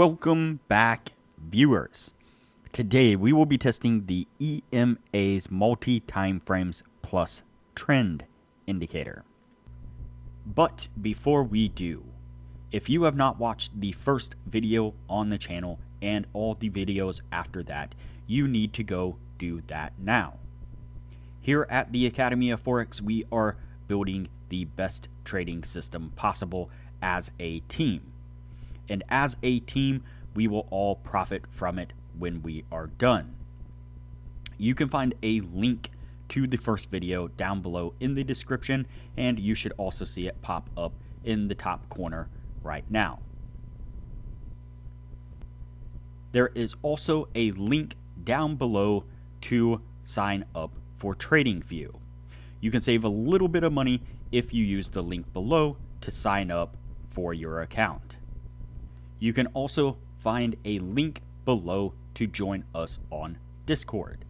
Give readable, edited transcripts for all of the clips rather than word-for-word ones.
Welcome back, viewers. Today we will be testing the EMAs MultiTimeFrames plus trend indicator. But before we do, if you have not watched the first video on the channel and all the videos after that, you need to go do that now. Here at the Academy of Forex, we are building the best trading system possible as a team. And as a team, we will all profit from it when we are done. You can find a link to the first video down below in the description, and you should also see it pop up in the top corner right now. There is also a link down below to sign up for Tradingview. You can save a little bit of money if you use the link below to sign up for your account. You can also find a link below to join us on Discord.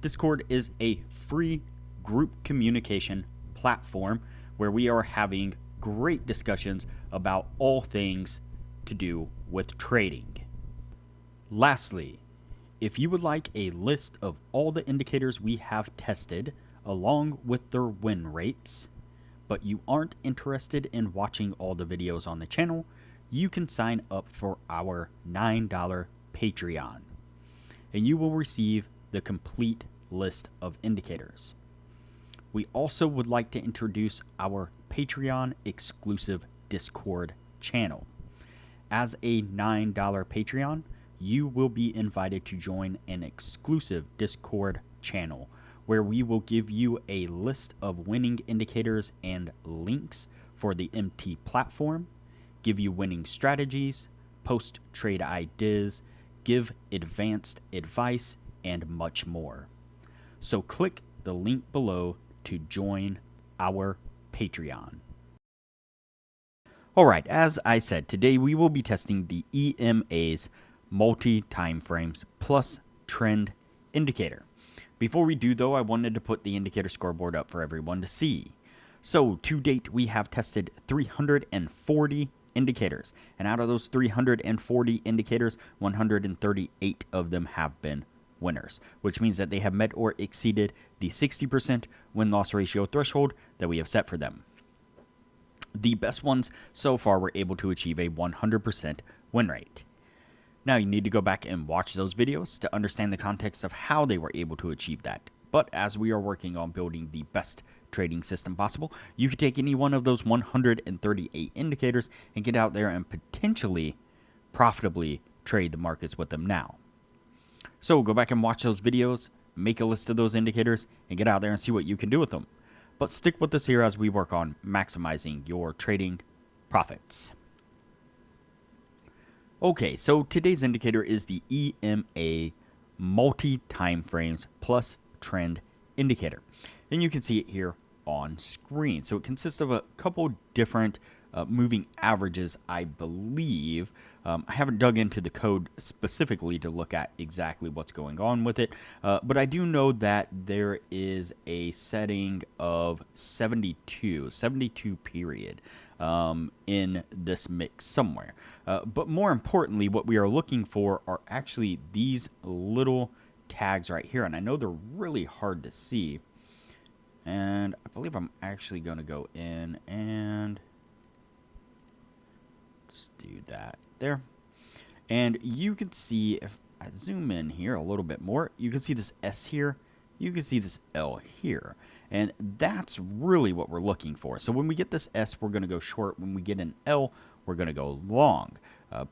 Discord is a free group communication platform where we are having great discussions about all things to do with trading. Lastly, if you would like a list of all the indicators we have tested along with their win rates, but you aren't interested in watching all the videos on the channel, you can sign up for our $9 Patreon, and you will receive the complete list of indicators. We also would like to introduce our Patreon exclusive Discord channel. As a $9 Patreon, you will be invited to join an exclusive Discord channel where we will give you a list of winning indicators and links for the MT platform, give you winning strategies, post trade ideas, give advanced advice, and much more. So click the link below to join our Patreon. Alright, as I said, today we will be testing the EMAs MultiTimeFrames plus trend indicator. Before we do though, I wanted to put the indicator scoreboard up for everyone to see. So to date, we have tested 340 indicators, and out of those 340 indicators, 138 of them have been winners, which means that they have met or exceeded the 60% win-loss ratio threshold that we have set for them. The best ones so far were able to achieve a 100% win rate. Now you need to go back and watch those videos to understand the context of how they were able to achieve that. But as we are working on building the best trading system possible, you can take any one of those 138 indicators and get out there and potentially profitably trade the markets with them now. So go back and watch those videos, make a list of those indicators, and get out there and see what you can do with them. But stick with us here as we work on maximizing your trading profits. Okay, so today's indicator is the EMA MultiTimeFrames plus trend indicator, and you can see it here on screen. So it consists of a couple different moving averages, I believe. I haven't dug into the code specifically to look at exactly what's going on with it, but I do know that there is a setting of 72 period in this mix somewhere. But more importantly, what we are looking for are actually these little tags right here, and I know they're really hard to see, and I believe I'm actually going to go in and let's do that there, and you can see, if I zoom in here a little bit more, you can see this S here, you can see this L here, and that's really what we're looking for. So when we get this S, we're going to go short. When we get an L, we're going to go long.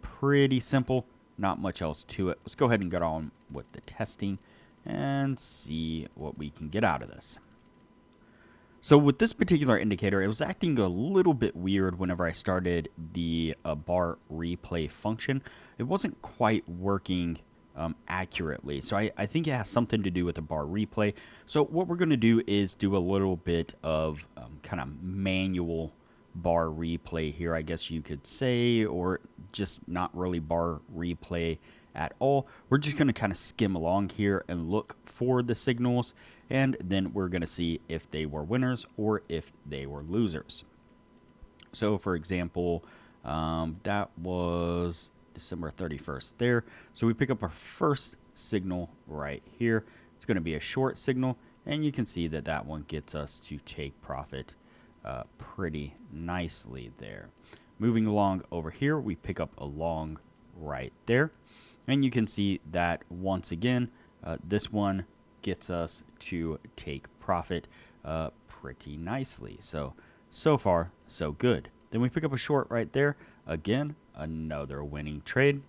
Pretty simple, not much else to it. Let's go ahead and get on with the testing and see what we can get out of this. So with this particular indicator, it was acting a little bit weird whenever I started the bar replay function. It wasn't quite working accurately. So I think it has something to do with the bar replay. So what we're going to do is do a little bit of kind of manual bar replay here, I guess you could say, or just not really bar replay at all. We're just going to kind of skim along here and look for the signals, and then we're going to see if they were winners or if they were losers. So for example, that was December 31st there. So we pick up our first signal right here. It's going to be a short signal, and you can see that that one gets us to take profit pretty nicely there. Moving along over here, we pick up a long right there, and you can see that once again, this one gets us to take profit pretty nicely. So far, so good. Then we pick up a short right there. Again, another winning trade.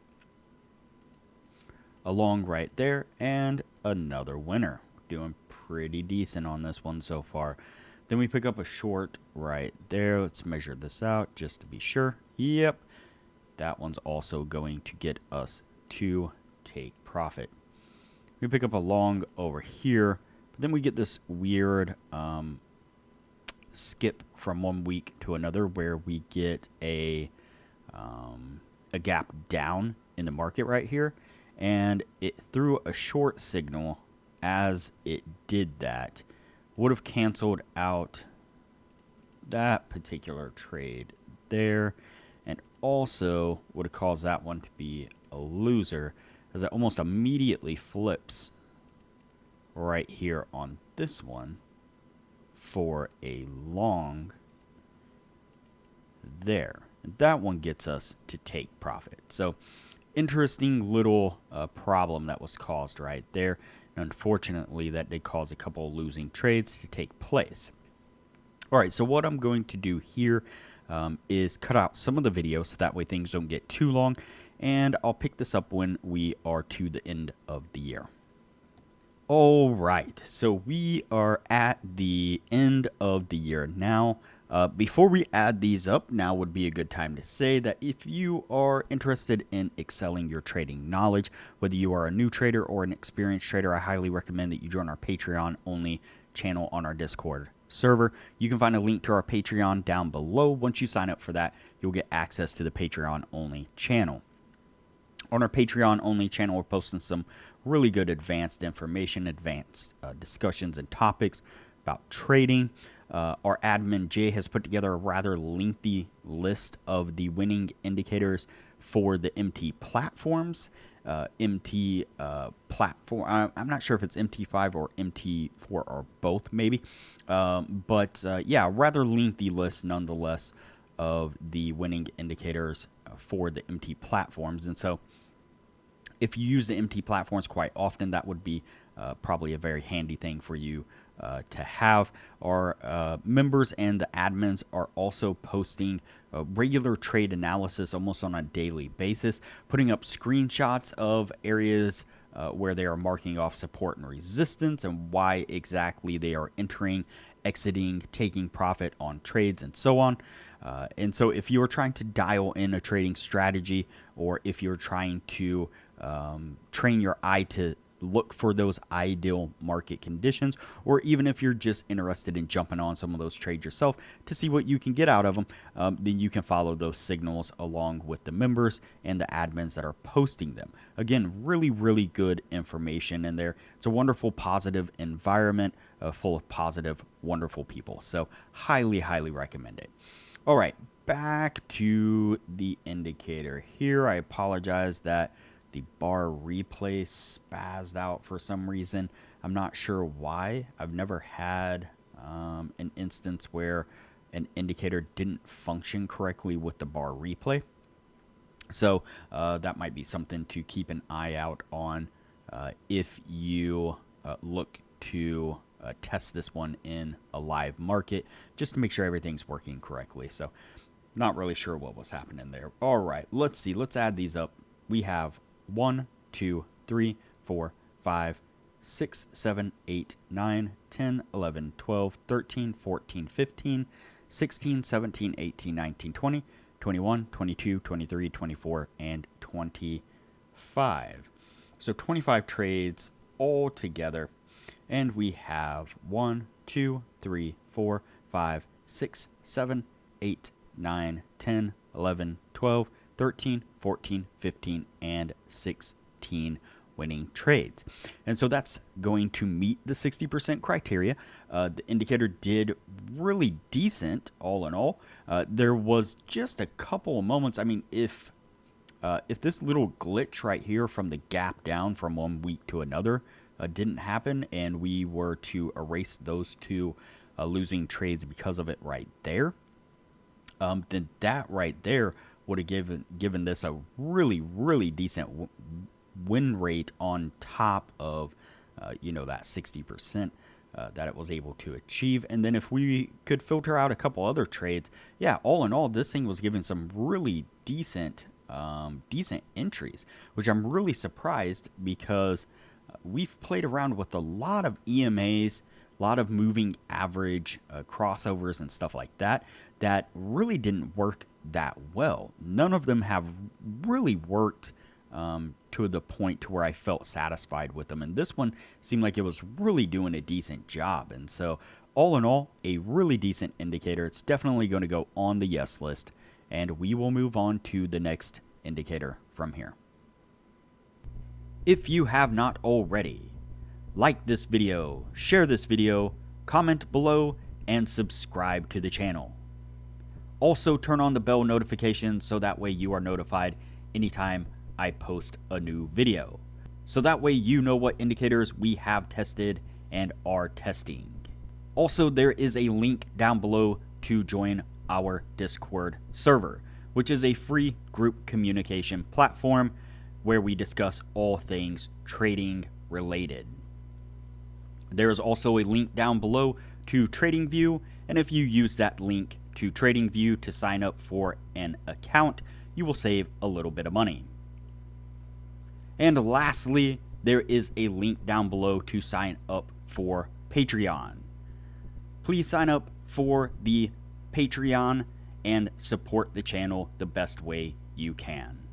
A long right there, and another winner. Doing pretty decent on this one so far. Then we pick up a short right there. Let's measure this out just to be sure. Yep, that one's also going to get us to take profit. We pick up a long over here, but then we get this weird skip from one week to another where we get a gap down in the market right here, and it threw a short signal as it did that. Would have canceled out that particular trade there, and also would have caused that one to be a loser, as it almost immediately flips right here on this one for a long there. That one gets us to take profit. So interesting little problem that was caused right there. Unfortunately, that did cause a couple of losing trades to take place. All right, so what I'm going to do here is cut out some of the video so that way things don't get too long, and I'll pick this up when we are to the end of the year. All right, so we are at the end of the year now. Before we add these up, now would be a good time to say that if you are interested in excelling your trading knowledge, whether you are a new trader or an experienced trader, I highly recommend that you join our Patreon only channel on our Discord server. You can find a link to our Patreon down below. Once you sign up for that, you'll get access to the Patreon only channel. On our Patreon only channel, we're posting some really good advanced information, advanced discussions and topics about trading. Our admin Jay has put together a rather lengthy list of the winning indicators for the MT platforms. MT platform, I'm not sure if it's MT5 or MT4 or both, maybe. Yeah, rather lengthy list nonetheless of the winning indicators for the MT platforms. And so if you use the MT platforms quite often, that would be probably a very handy thing for you to have. Our members and the admins are also posting regular trade analysis almost on a daily basis, putting up screenshots of areas where they are marking off support and resistance and why exactly they are entering, exiting, taking profit on trades, and so on. And so if you're trying to dial in a trading strategy, or if you're trying to train your eye to look for those ideal market conditions, or even if you're just interested in jumping on some of those trades yourself to see what you can get out of them, then you can follow those signals along with the members and the admins that are posting them. Again, really, really good information in there. It's a wonderful, positive environment full of positive, wonderful people. So highly, highly recommend it. All right, back to the indicator here. I apologize that the bar replay spazzed out for some reason. I'm not sure why. I've never had an instance where an indicator didn't function correctly with the bar replay. So that might be something to keep an eye out on if you look to test this one in a live market, just to make sure everything's working correctly. So not really sure what was happening there. All right, let's see. Let's add these up. We have 1, 2, 3, 4, 5, 6, 7, 8, 9, 10, 11, 12, 13, 14, 15, 16, 17, 18, 19, 20, 21, 22, 23, 24, and 25. So 25 trades all together. And we have 1, 2, 3, 4, 5, 6, 7, 8, 9, 10, 11, 12, 13, 14, 15, and 16 winning trades. And so that's going to meet the 60% criteria. The indicator did really decent all in all. There was just a couple of moments. I mean, if If this little glitch right here from the gap down from 1 week to another didn't happen, and we were to erase those two losing trades because of it right there, then that right there would have given this a really decent win rate on top of that 60% that it was able to achieve. And then if we could filter out a couple other trades, yeah, all in all, this thing was giving some really decent entries, which I'm really surprised, because we've played around with a lot of EMAs, a lot of moving average crossovers and stuff like that really didn't work that well. None of them have really worked to the point to where I felt satisfied with them, and this one seemed like it was really doing a decent job. And so all in all, a really decent indicator. It's definitely going to go on the yes list, and we will move on to the next indicator from here. If you have not already, like this video, share this video, comment below, and subscribe to the channel. Also turn on the bell notification so that way you are notified anytime I post a new video. So that way you know what indicators we have tested and are testing. Also, there is a link down below to join our Discord server, which is a free group communication platform where we discuss all things trading related. There is also a link down below to Tradingview, and if you use that link to Tradingview to sign up for an account, you will save a little bit of money. And lastly, there is a link down below to sign up for Patreon. Please sign up for the Patreon and support the channel the best way you can.